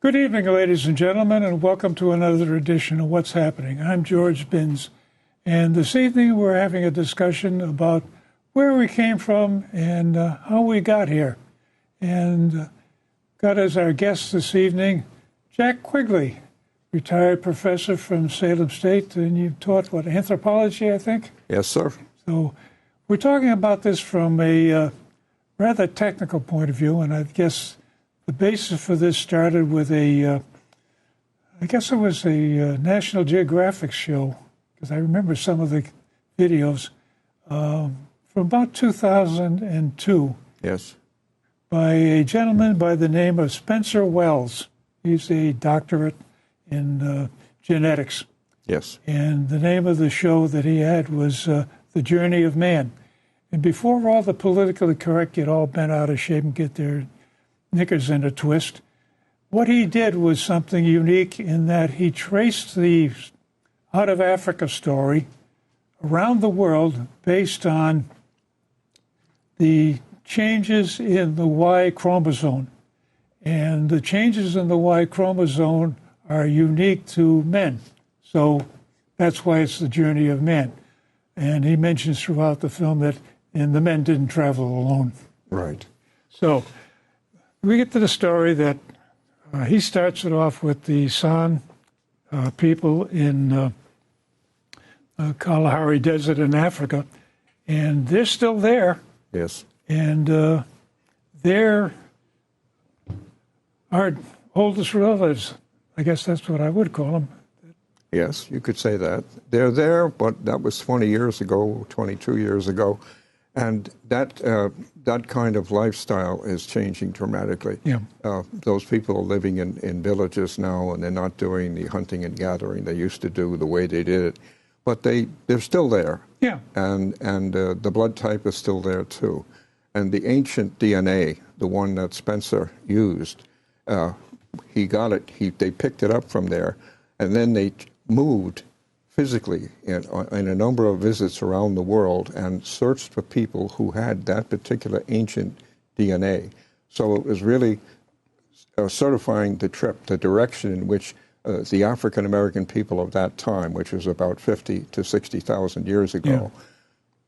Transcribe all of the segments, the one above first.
Good evening, ladies and gentlemen, and welcome to another edition of What's Happening. I'm George Binns, and this evening we're having a discussion about where we came from and how we got here. And got as our guest this evening Jack Quigley, retired professor from Salem State, and you've taught, anthropology, I think? Yes, sir. So we're talking about this from a rather technical point of view, and I guess the basis for this started with I guess it was a National Geographic show, because I remember some of the videos from about 2002. Yes. By a gentleman by the name of Spencer Wells. He's a doctorate in genetics. Yes. And the name of the show that he had was The Journey of Man. And before all the politically correct get all bent out of shape and get their knickers in a twist, what he did was something unique in that he traced the out of Africa story around the world based on the changes in the Y chromosome. And the changes in the Y chromosome are unique to men. So that's why it's the journey of man. And he mentions throughout the film that the men didn't travel alone. Right. So we get to the story that he starts it off with the San people in Kalahari Desert in Africa, and they're still there. Yes. And they're our oldest relatives. I guess that's what I would call them. Yes, you could say that. They're there, but that was 20 years ago, 22 years ago. And that kind of lifestyle is changing dramatically. Yeah. Those people are living in villages now, and they're not doing the hunting and gathering they used to do the way they did it. But they're still there. Yeah. And the blood type is still there, too. And the ancient DNA, the one that Spencer used, he got it. They picked it up from there, and then they moved physically in a number of visits around the world and searched for people who had that particular ancient DNA. So it was really certifying the trip, the direction in which the African-American people of that time, which was about 50 to 60,000 years ago,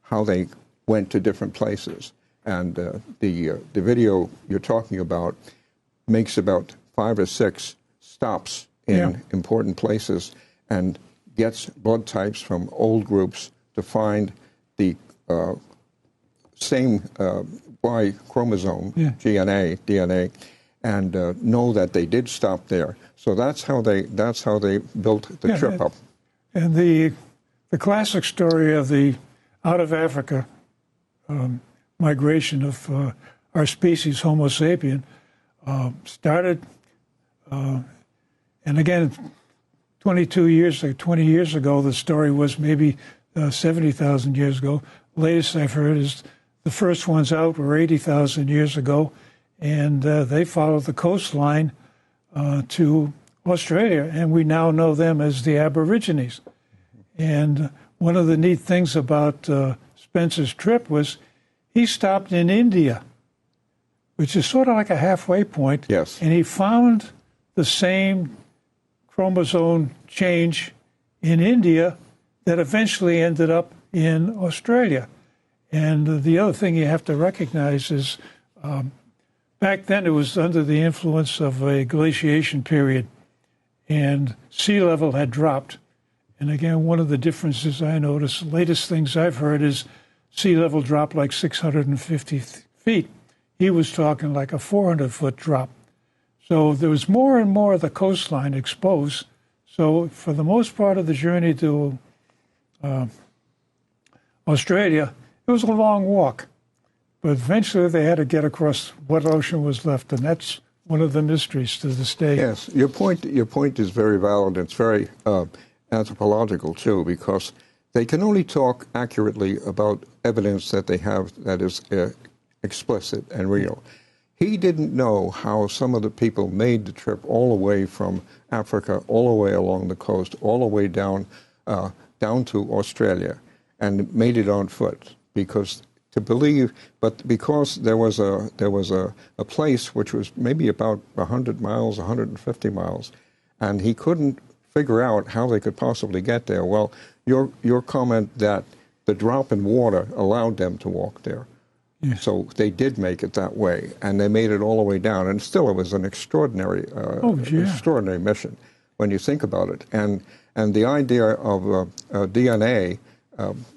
how they went to different places. And the video you're talking about makes about 5 or 6 stops in important places and gets blood types from old groups to find the same Y chromosome, DNA, and know that they did stop there. So that's how they built the trip up. And the classic story of the out of Africa migration of our species, Homo sapien, started, and again, 20 years ago, the story was maybe 70,000 years ago. Latest I've heard is the first ones out were 80,000 years ago, and they followed the coastline to Australia, and we now know them as the Aborigines. And one of the neat things about Spencer's trip was he stopped in India, which is sort of like a halfway point. Yes. And he found the same chromosome change in India that eventually ended up in Australia. And the other thing you have to recognize is back then it was under the influence of a glaciation period, and sea level had dropped. And again, one of the differences I noticed, latest things I've heard is sea level dropped like 650 feet. He was talking like a 400-foot drop. So there was more and more of the coastline exposed. So for the most part of the journey to Australia, it was a long walk. But eventually they had to get across what ocean was left, and that's one of the mysteries to this day. Yes, your point is very valid. It's very anthropological, too, because they can only talk accurately about evidence that they have that is explicit and real. He didn't know how some of the people made the trip all the way from Africa, all the way along the coast, all the way down to Australia, and made it on foot, because to believe, but because there was a place which was maybe about 100 miles, 150 miles, and he couldn't figure out how they could possibly get there. Well, your comment that the drop in water allowed them to walk there. Yeah. So they did make it that way, and they made it all the way down, and still it was an extraordinary, extraordinary mission when you think about it. And the idea of DNA,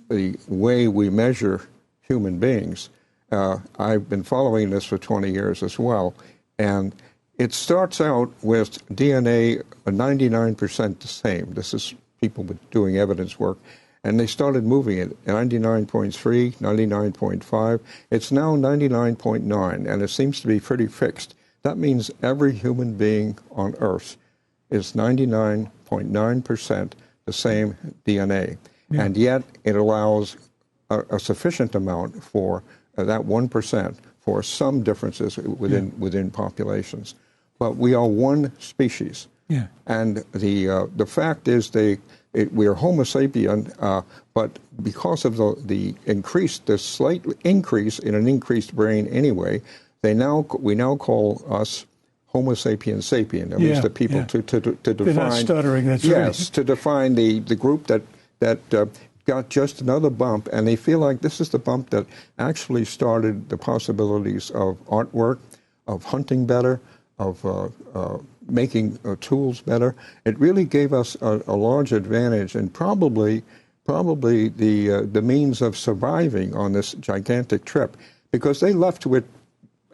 the way we measure human beings, I've been following this for 20 years as well, and it starts out with DNA 99% the same. This is people doing evidence work. And they started moving it, 99.3, 99.5. It's now 99.9, and it seems to be pretty fixed. That means every human being on Earth is 99.9% the same DNA. Yeah. And yet it allows a sufficient amount for that 1% for some differences within populations. But we are one species. Yeah. And the fact is we are Homo sapien, but because of the slight increase in an increased brain anyway, we now call us Homo sapiens sapien. At least the people to define. They're not stuttering. That's yes, right. to define the group that got just another bump, and they feel like this is the bump that actually started the possibilities of artwork, of hunting better, of making tools better. It really gave us a large advantage, and probably the means of surviving on this gigantic trip, because they left with,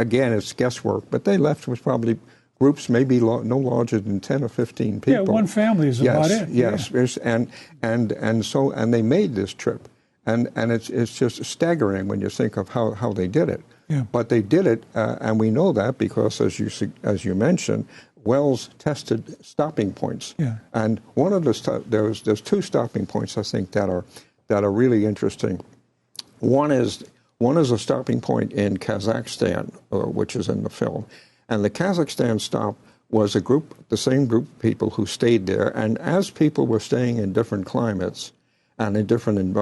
again, it's guesswork, but they left with probably groups maybe no larger than 10 or 15 people. Yeah, one family is about it. Yes, and they made this trip, and it's just staggering when you think of how they did it. Yeah. But they did it, and we know that because, as you mentioned, Wells tested stopping points. Yeah. And one of there's two stopping points I think that are really interesting. One is a stopping point in Kazakhstan, which is in the film, and the Kazakhstan stop was the same group of people who stayed there, and as people were staying in different climates and in different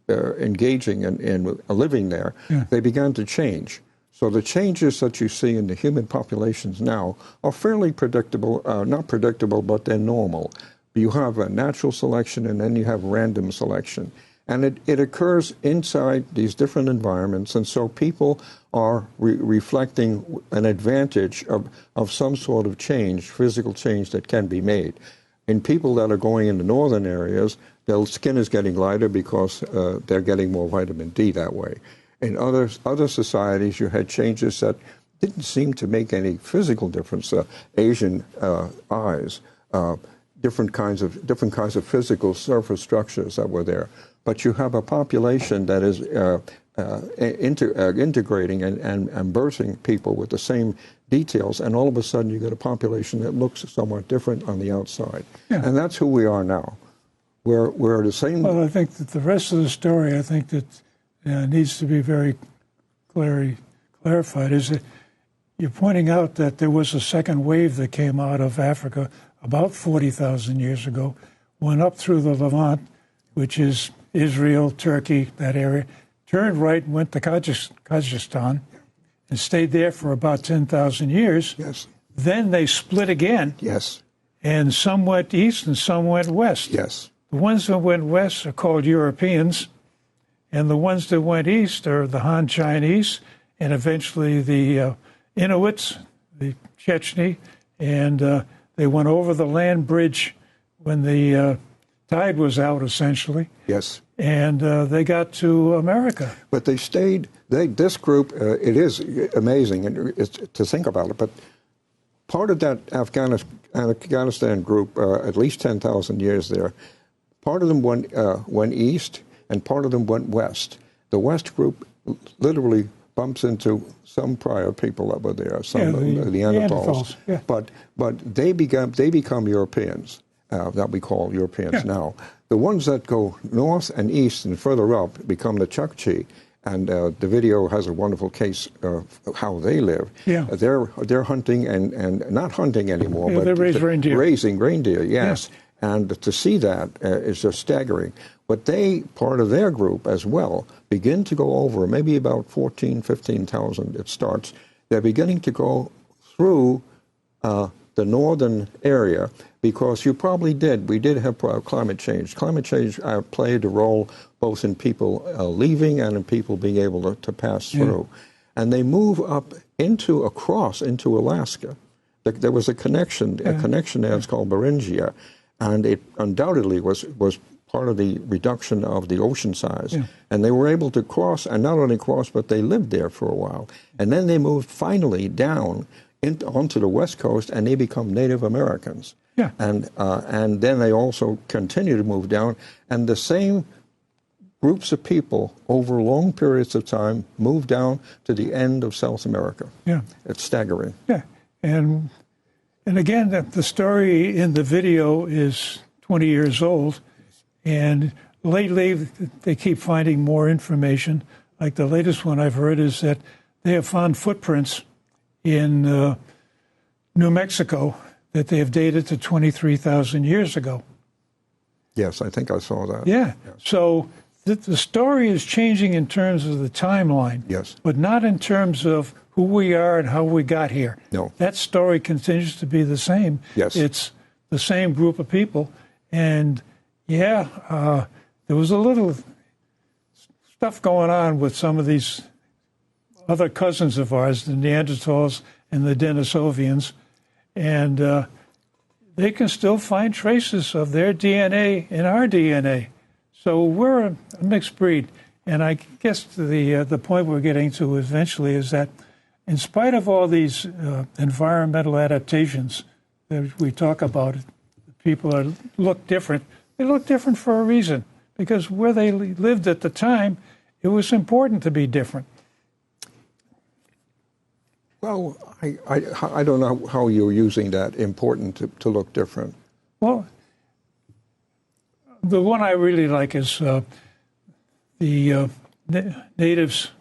engaging in living there, they began to change. So the changes that you see in the human populations now are fairly predictable, not predictable, but they're normal. You have a natural selection, and then you have random selection. And it occurs inside these different environments, and so people are reflecting an advantage of some sort of change, physical change that can be made. In people that are going into northern areas, their skin is getting lighter because they're getting more vitamin D that way. In other societies, you had changes that didn't seem to make any physical difference. Asian eyes, different kinds of physical surface structures that were there. But you have a population that is integrating and birthing people with the same details, and all of a sudden you get a population that looks somewhat different on the outside. Yeah. And that's who we are now. We're the same. Well, I think that the rest of the story, I think that needs to be very clearly clarified, is that you're pointing out that there was a second wave that came out of Africa about 40,000 years ago, went up through the Levant, which is Israel, Turkey, that area, turned right and went to Kazakhstan and stayed there for about 10,000 years. Yes. Then they split again. Yes. And some went east and some went west. Yes. The ones that went west are called Europeans, and the ones that went east are the Han Chinese, and eventually the Inuits, the Chechnya, and they went over the land bridge when the tide was out, essentially. Yes. And they got to America. But they stayed. This group, it is amazing to think about it, but part of that Afghanistan group, at least 10,000 years there, part of them went east, and part of them went west. The west group literally bumps into some prior people that were there, some the Neanderthals. Yeah. But they become Europeans, that we call Europeans now. The ones that go north and east and further up become the Chukchi, and the video has a wonderful case of how they live. Yeah. They're hunting and not hunting anymore, but they raise reindeer. Raising reindeer, yes. And to see that is just staggering. But part of their group as well, begin to go over, maybe about 14, 15,000 it starts. They're beginning to go through the northern area, because you probably we did have climate change. Climate change played a role both in people leaving and in people being able to pass through. And they move up across into Alaska. There was a connection there. It's called Beringia, and it undoubtedly was part of the reduction of the ocean size. And they were able to cross, and not only cross, but they lived there for a while. And then they moved finally down onto the West Coast, and they become Native Americans. And then they also continue to move down, and the same groups of people over long periods of time move down to the end of South America. It's staggering. And again, the story in the video is 20 years old, and lately they keep finding more information. Like the latest one I've heard is that they have found footprints in New Mexico that they have dated to 23,000 years ago. Yes, I think I saw that. So the story is changing in terms of the timeline, but not in terms of who we are and how we got here. That story continues to be the same. It's the same group of people. And there was a little stuff going on with some of these other cousins of ours, the Neanderthals and the Denisovians, and they can still find traces of their DNA in our DNA. So we're a mixed breed. And I guess the point we're getting to eventually is that in spite of all these environmental adaptations that we talk about, people look different. They look different for a reason, because where they lived at the time, it was important to be different. Well, I don't know how you're using that, important to look different. Well, the one I really like is the natives,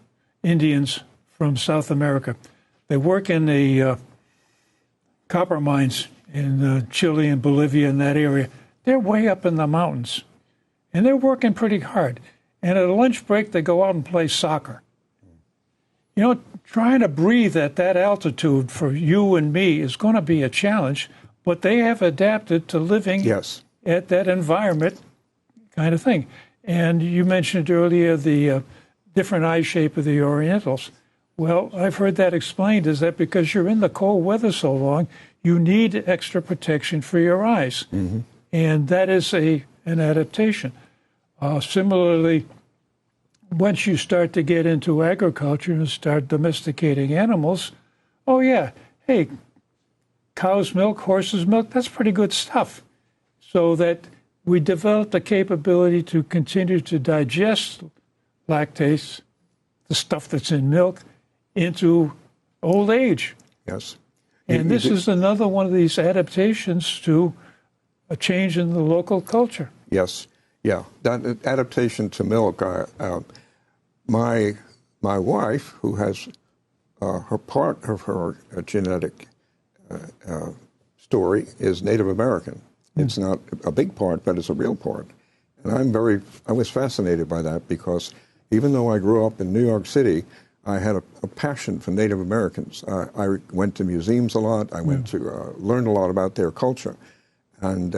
Indians from South America. They work in the copper mines in Chile and Bolivia, in that area. They're way up in the mountains, and they're working pretty hard. And at a lunch break, they go out and play soccer. You know, trying to breathe at that altitude for you and me is going to be a challenge, but they have adapted to living at that environment kind of thing. And you mentioned earlier the different eye shape of the Orientals. Well, I've heard that explained is that because you're in the cold weather so long, you need extra protection for your eyes. And that is an adaptation. Similarly, once you start to get into agriculture and start domesticating animals, hey, cow's milk, horse's milk, that's pretty good stuff. So that we develop the capability to continue to digest lactase, the stuff that's in milk, into old age. And this is another one of these adaptations to a change in the local culture. That adaptation to milk. My wife, who has her part of her genetic story is Native American. It's not a big part, but it's a real part. And I was fascinated by that, because even though I grew up in New York City, I had a passion for Native Americans. I went to museums a lot. I went to learn a lot about their culture, and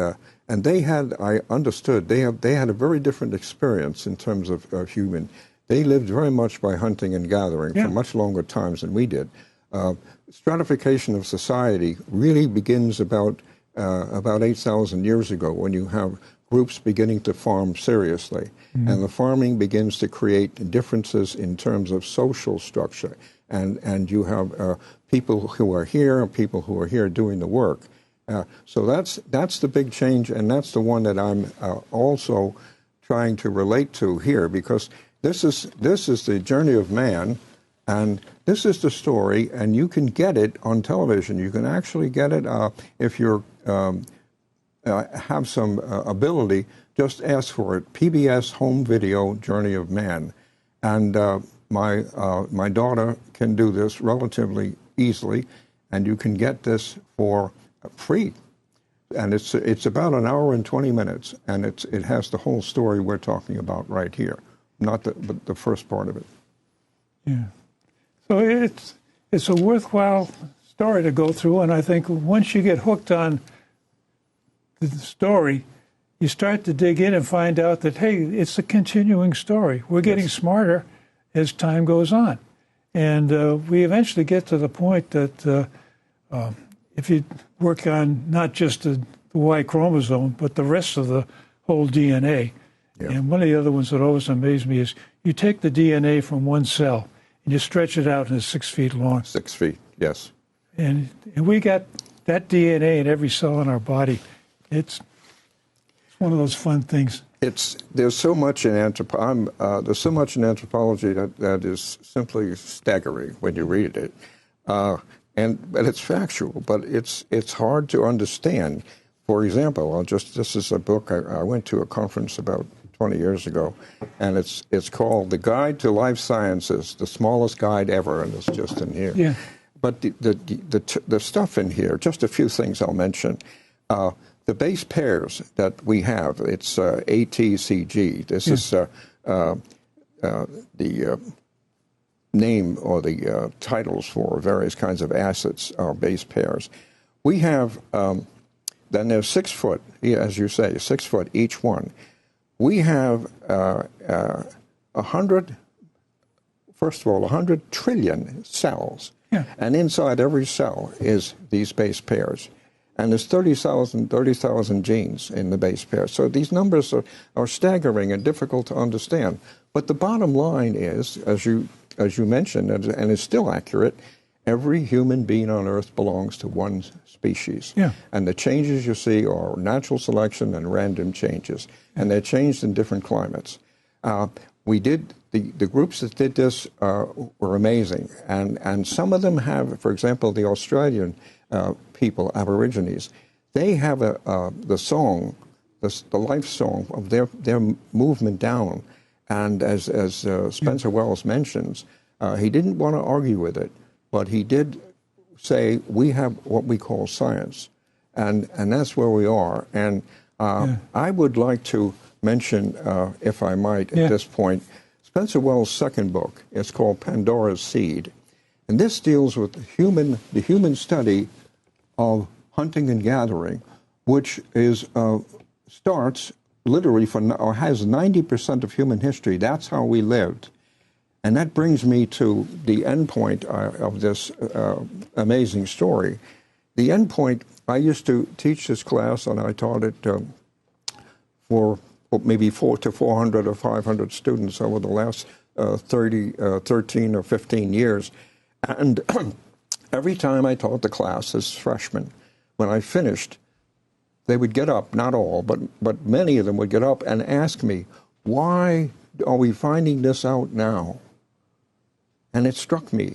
they had, I understood, they had a very different experience in terms of human. They lived very much by hunting and gathering for much longer times than we did. Stratification of society really begins about 8,000 years ago, when you have groups beginning to farm seriously. And the farming begins to create differences in terms of social structure. And you have people who are here and people who are here doing the work. So that's the big change, and that's the one that I'm also trying to relate to here, because this is the journey of man, and this is the story, and you can get it on television. You can actually get it if you're have some ability. Just ask for it. PBS Home Video Journey of Man, and my daughter can do this relatively easily, and you can get this for free. and it's about an hour and 20 minutes, and it has the whole story we're talking about right here, not but the first part of it. Yeah. So it's a worthwhile story to go through, and I think once you get hooked on the story, you start to dig in and find out that, hey, it's a continuing story. We're getting smarter as time goes on. And we eventually get to the point that if you work on not just the Y chromosome, but the rest of the whole DNA. Yeah. And one of the other ones that always amazed me is you take the DNA from one cell and you stretch it out and it's 6 feet long. 6 feet, yes. And we got that DNA in every cell in our body. It's one of those fun things. There's so much in anthropology that is simply staggering when you read it, but it's factual. But it's hard to understand. For example, this is a book I went to a conference about 20 years ago, and it's called The Guide to Life Sciences, the smallest guide ever, and it's just in here. Yeah. But the stuff in here, just a few things I'll mention. The base pairs that we have, it's ATCG. This is the name or the titles for various kinds of acids, our base pairs. We have, then there's 6 foot, as you say, 6 foot each one. We have 100 trillion cells. Yeah. And inside every cell is these base pairs. And there's 30,000 genes in the base pair. So these numbers are staggering and difficult to understand. But the bottom line is, as you mentioned, and it's still accurate, every human being on Earth belongs to one species. Yeah. And the changes you see are natural selection and random changes. And they're changed in different climates. The groups that did this were amazing. And some of them have, for example, the Australian people, Aborigines, they have the song, the life song of their movement down. And as Spencer Wells mentions, he didn't want to argue with it, but he did say we have what we call science, and that's where we are. And I would like to mention, if I might, at this point, Spencer Wells' second book. It's called Pandora's Seed, and this deals with the human study of hunting and gathering, which starts literally or has 90% of human history. That's how we lived. And that brings me to the end point of this amazing story. The end point, I used to teach this class, and I taught it for maybe 400 to 400 or 500 students over the last 13 or 15 years. And every time I taught the class as freshmen, when I finished, they would get up, not all, but many of them would get up and ask me, why are we finding this out now? And it struck me.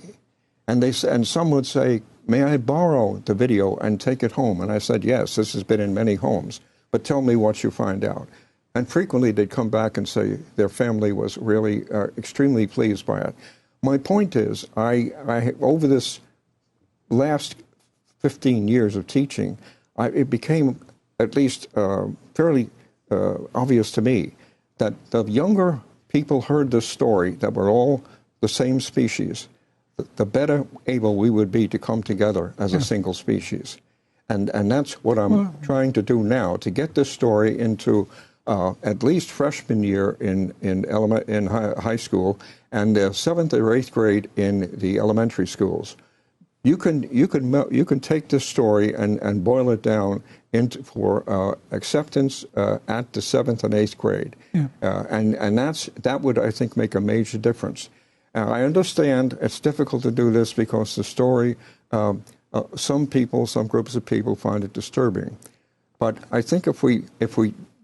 And some would say, may I borrow the video and take it home? And I said, yes, this has been in many homes, but tell me what you find out. And frequently they'd come back and say their family was really extremely pleased by it. My point is, I over this last 15 years of teaching, it became at least fairly obvious to me that the younger people heard this story, that we're all the same species, the better able we would be to come together as a single species. And that's what I'm trying to do now, to get this story into at least freshman year in high school and 7th or 8th grade in the elementary schools. You can take this story and boil it down for acceptance at the 7th and 8th grade, and that would, I think, make a major difference. I understand it's difficult to do this because the story, some groups of people find it disturbing, but I think if we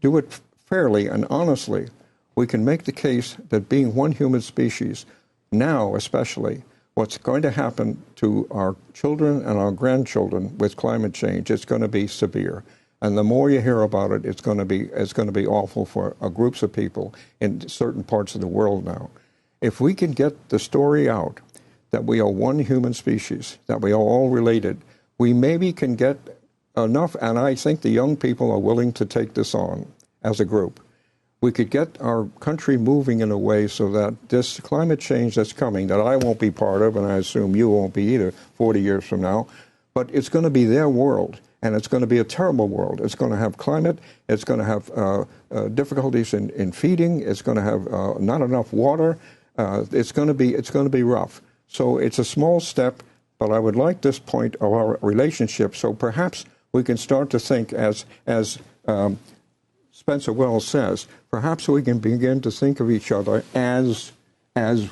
do it fairly and honestly, we can make the case that being one human species, now especially, what's going to happen to our children and our grandchildren with climate change, it's going to be severe. And the more you hear about it, it's going to be awful for groups of people in certain parts of the world now. If we can get the story out that we are one human species, that we are all related, we maybe can get enough, and I think the young people are willing to take this on as a group. We could get our country moving in a way so that this climate change that's coming, that I won't be part of, and I assume you won't be either 40 years from now, but it's going to be their world, and it's going to be a terrible world. It's going to have climate, it's going to have difficulties in feeding, it's going to have not enough water, it's going to be rough. So it's a small step, but I would like this point of our relationship, so perhaps we can start to think as Spencer Wells says, perhaps we can begin to think of each other as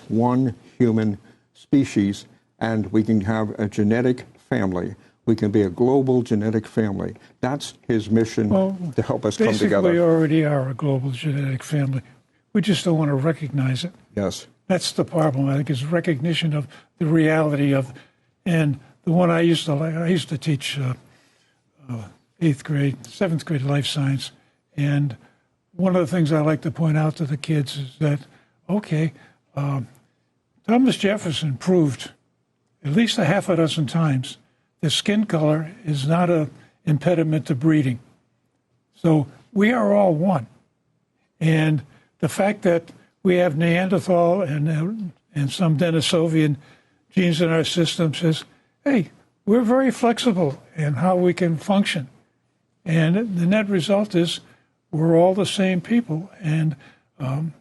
one human species, and we can have a genetic family. We can be a global genetic family. That's his mission to help us come together. Basically, we already are a global genetic family. We just don't want to recognize it. Yes. That's the problem, I think, is recognition of the reality of, and the one I used to teach 7th grade life science. And one of the things I like to point out to the kids is that, Thomas Jefferson proved at least a half a dozen times that skin color is not an impediment to breeding. So we are all one. And the fact that we have Neanderthal and some Denisovian genes in our system says, hey, we're very flexible in how we can function. And the net result is we're all the same people. And I'm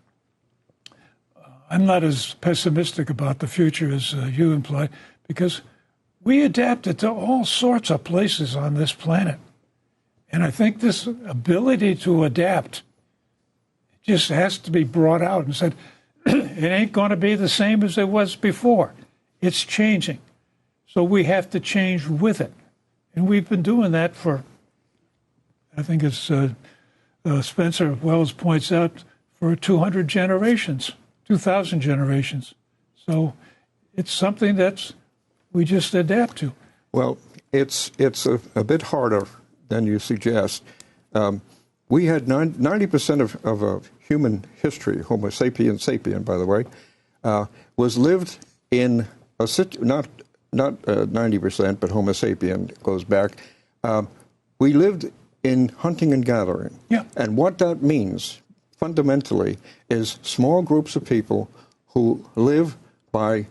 not as pessimistic about the future as you implied, because we adapted to all sorts of places on this planet. And I think this ability to adapt just has to be brought out and said, it ain't going to be the same as it was before. It's changing. So we have to change with it. And we've been doing that for, I think it's Spencer Wells points out, for 200 generations, 2,000 generations. So it's something that we just adapt to. Well, it's a bit harder than you suggest. We had 90% of human history, Homo sapiens sapien, by the way, was lived in a not 90%, but Homo sapien goes back. We lived in hunting and gathering. Yeah. And what that means fundamentally is small groups of people who live by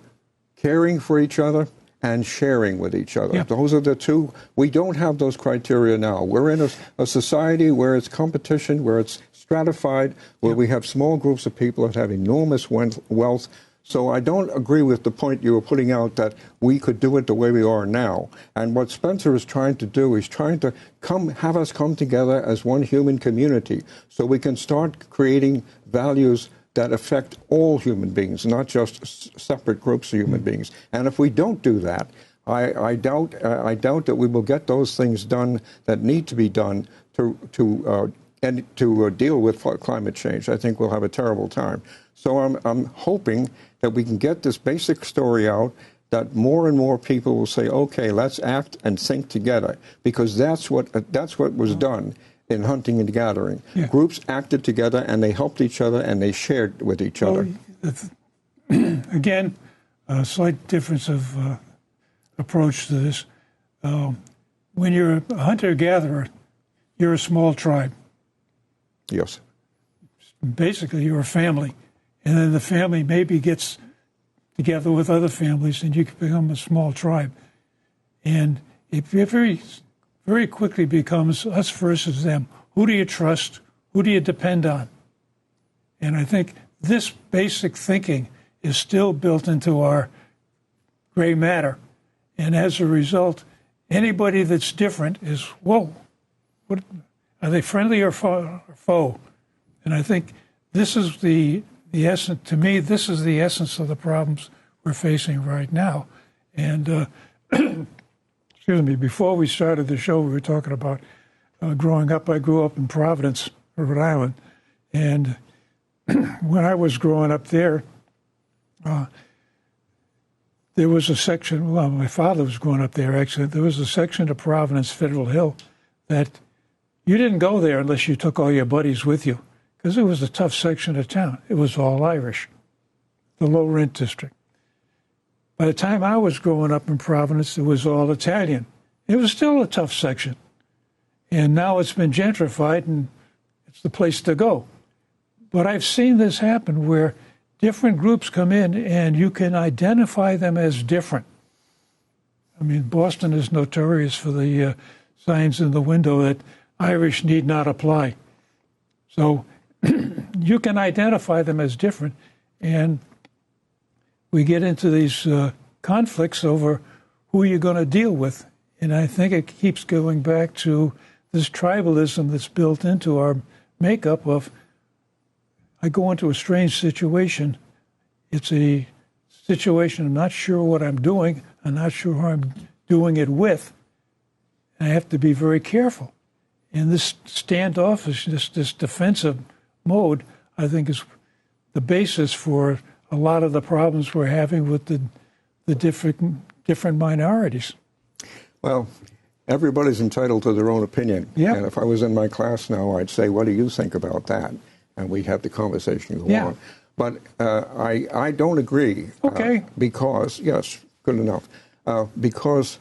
caring for each other and sharing with each other. Yeah. Those are the two. We don't have those criteria now. We're in a society where it's competition, where it's stratified, where we have small groups of people that have enormous wealth. So I don't agree with the point you were putting out that we could do it the way we are now. And what Spencer is trying to do is trying to have us come together as one human community so we can start creating values that affect all human beings, not just separate groups of human beings. And if we don't do that, I doubt that we will get those things done that need to be done to deal with climate change. I think we'll have a terrible time. So I'm hoping that we can get this basic story out, that more and more people will say, okay, let's act and think together, because that's what was done in hunting and gathering. Yeah. Groups acted together and they helped each other and they shared with each other. Again, a slight difference of approach to this. When you're a hunter-gatherer, you're a small tribe. Yes. Basically, you're a family. And then the family maybe gets together with other families and you can become a small tribe. And it very, very quickly becomes us versus them. Who do you trust? Who do you depend on? And I think this basic thinking is still built into our gray matter. And as a result, anybody that's different is, whoa, what, are they friendly or foe? And I think this is the essence, to me, this is the essence of the problems we're facing right now. And, excuse me, before we started the show, we were talking about growing up. I grew up in Providence, Rhode Island. And when I was growing up there, there was a section, well, my father was growing up there, actually. There was a section of Providence, Federal Hill, that you didn't go there unless you took all your buddies with you, because it was a tough section of town. It was all Irish, the low-rent district. By the time I was growing up in Providence, it was all Italian. It was still a tough section. And now it's been gentrified, and it's the place to go. But I've seen this happen where different groups come in, and you can identify them as different. I mean, Boston is notorious for the signs in the window that Irish need not apply. So you can identify them as different, and we get into these conflicts over who you're going to deal with. And I think it keeps going back to this tribalism that's built into our makeup of, I go into a strange situation. It's a situation I'm not sure what I'm doing. I'm not sure who I'm doing it with. And I have to be very careful. And this standoffishness, this defensive mode, I think is the basis for a lot of the problems we're having with the different minorities. Well, everybody's entitled to their own opinion. Yeah. And if I was in my class now, I'd say, what do you think about that? And we'd have the conversation go on. But I don't agree. Okay. Because, yes, good enough. Because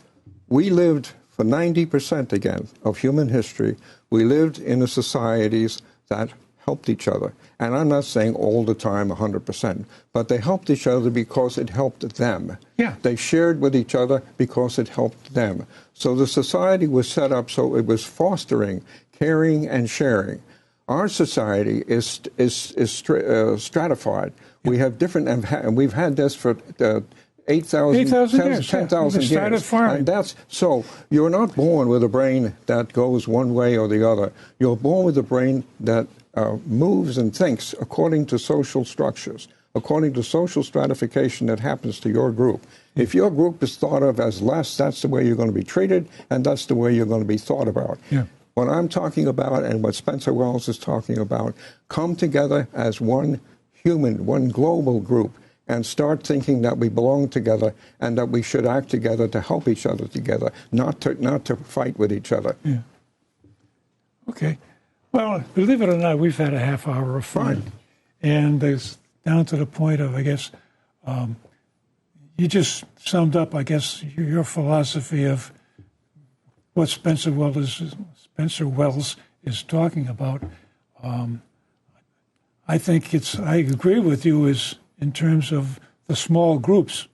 we lived for 90% again of human history, we lived in the societies that helped each other. And I'm not saying all the time 100%, but they helped each other because it helped them. Yeah. They shared with each other because it helped them. So the society was set up so it was fostering, caring, and sharing. Our society is stratified. We have different, and we've had this for 8,000 years, 10,000 years. And that's, so you're not born with a brain that goes one way or the other. You're born with a brain that moves and thinks according to social structures, according to social stratification that happens to your group. If your group is thought of as less, that's the way you're going to be treated, and that's the way you're going to be thought about. Yeah. What I'm talking about and what Spencer Wells is talking about, come together as one human, one global group, and start thinking that we belong together and that we should act together to help each other together, not to fight with each other. Yeah. Okay. Well, believe it or not, we've had a half hour of fun. Fine. And it's down to the point of, I guess, you just summed up, I guess, your philosophy of what Spencer Wells is talking about. I think I agree with you is in terms of the small groups,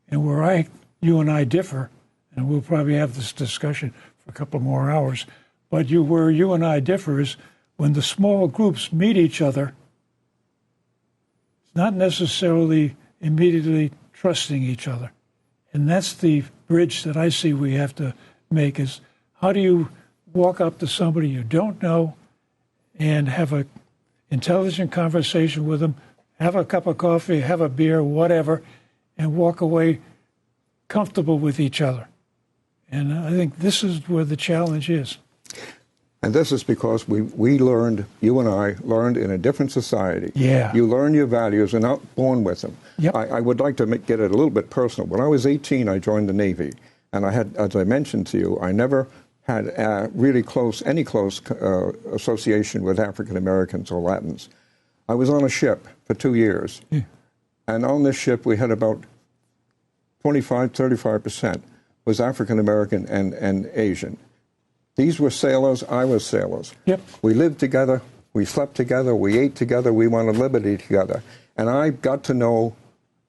and where you and I differ, and we'll probably have this discussion for a couple more hours, but where you and I differ is when the small groups meet each other, it's not necessarily immediately trusting each other. And that's the bridge that I see we have to make is how do you walk up to somebody you don't know and have an intelligent conversation with them, have a cup of coffee, have a beer, whatever, and walk away comfortable with each other. And I think this is where the challenge is. And this is because we learned, you and I learned in a different society. Yeah. You learn your values and not born with them. Yep. I would like to get it a little bit personal. When I was 18, I joined the Navy. And I had, as I mentioned to you, I never had any close association with African Americans or Latins. I was on a ship for 2 years. Yeah. And on this ship, we had about 35% was African American and Asian. These were sailors, I was sailors. Yep. We lived together, we slept together, we ate together, we wanted liberty together. And I got to know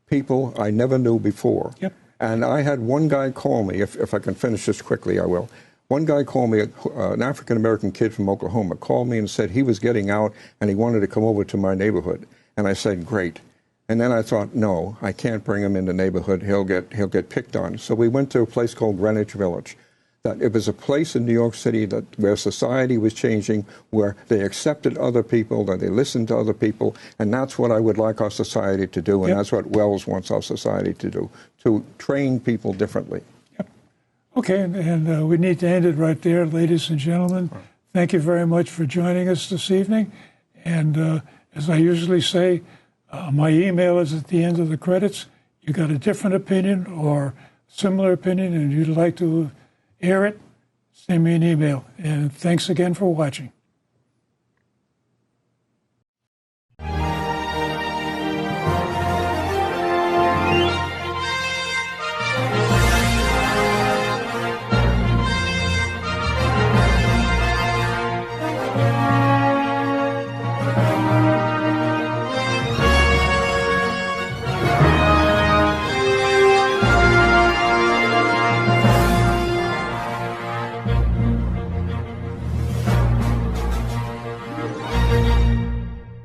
people I never knew before. Yep. And I had one guy call me, if I can finish this quickly, I will. One guy called me, an African-American kid from Oklahoma, called me and said he was getting out and he wanted to come over to my neighborhood. And I said, great. And then I thought, no, I can't bring him in the neighborhood. He'll get picked on. So we went to a place called Greenwich Village. That it was a place in New York City where society was changing, where they accepted other people, that they listened to other people, and that's what I would like our society to do, and that's what Wells wants our society to do, to train people differently. Yep. Okay, and we need to end it right there, ladies and gentlemen. Thank you very much for joining us this evening. And as I usually say, my email is at the end of the credits. You got a different opinion or similar opinion and you'd like to air it, send me an email. And thanks again for watching.